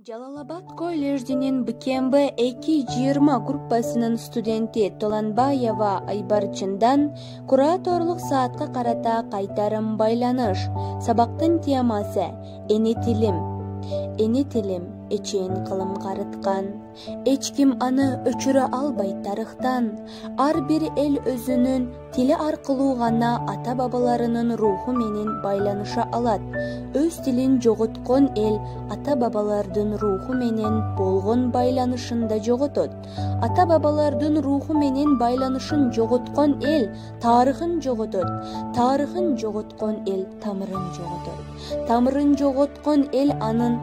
Жалалабад колледжинин БКМБ 220 группасынын студенти Толанбаева Айбарчындан кураторлук саатка карата кайтарым байланыш. Сабактын темасы эне тилим эчен кылым карыткан. Эч ким аны өчүрө албай тарыхтан. Ар бир эл өзүнүн тили аркылуу гана ата бабаларынын руху менен байланыша алат. Өз тилин жоготкон эл ата бабалардын руху менен болгон байланышын да жоготот. Ата бабалардын руху менен байланышын жоготкон эл тарыхын жоготот. Тарыхын жоготкон эл тамырын жоготот. Тамырын жоготкон эл анын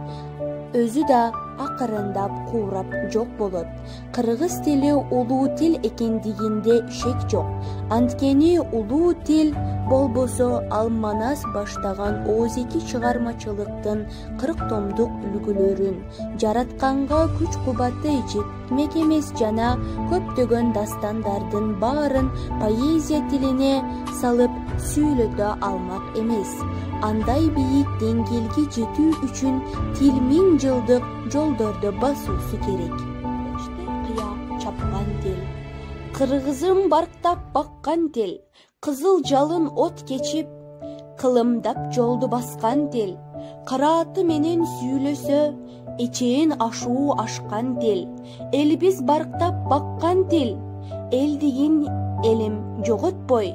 өзү да акырындап куурап жок болот. Кыргыз тили улуу тил экендигинде шек жок. Анткени улуу тил болбосо ал Манас баштаган Озеки чыгармачылыктын 40 томдук үлгүлөрүн, жаратканга күч кубаты жетмек эмес жана көптөгөн дастандардын баарын поэзия тилине салып сүйлөтө алмак эмес. Андай бийик деңгээлге жетүү үчүн тил 1000 жылдык жолдорду басуусу керек. Кыя чапкан тил, кыргызым барктап баккан тил, кызыл жалын от кечип, кылымдап жолду баскан тил, карааты менен сүйлөсө, эчейин ашуу ашкан тил, элибиз барктап баккан тил, эл деген элим жоготпой,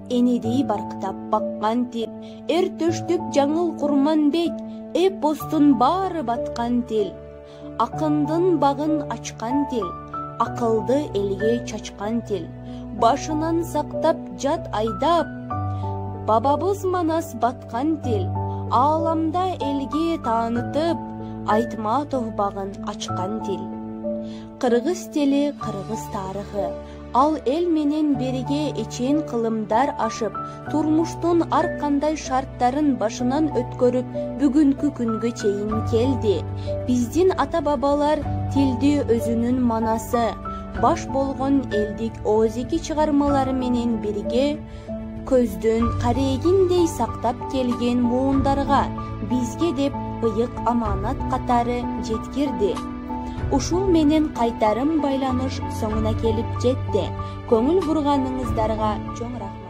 энедей барктап баккан тил, эр төштүк жаңыл Курманбек, эпостун баары баткан тил, акындын багын ачкан тил, акылды элге чачкан тил, башынан сактап жат айдап, бабабыз Манас баткан тил, ааламда элге таанытып, Айтматов багын ачкан тил. Кыргыз тили, кыргыз тарыхы. Ал эл менен берге эчен кылымдар ашып, турмуштун ар кандай шарттарын башынан өткөрүп, бүгүнкү күнгө чейин келди. Биздин ата бабалар тилди өзүнүн манасы, баш болгон элдик Озеки чыгармалары менен бирге көздөн карегиндей сактап келген муундарга бизге деп ыйык аманат катары жеткирди. Ушул менен кайтарым байланыш соңуна келип жетти. Көңүл бурганыңыздарга чоң рахмат.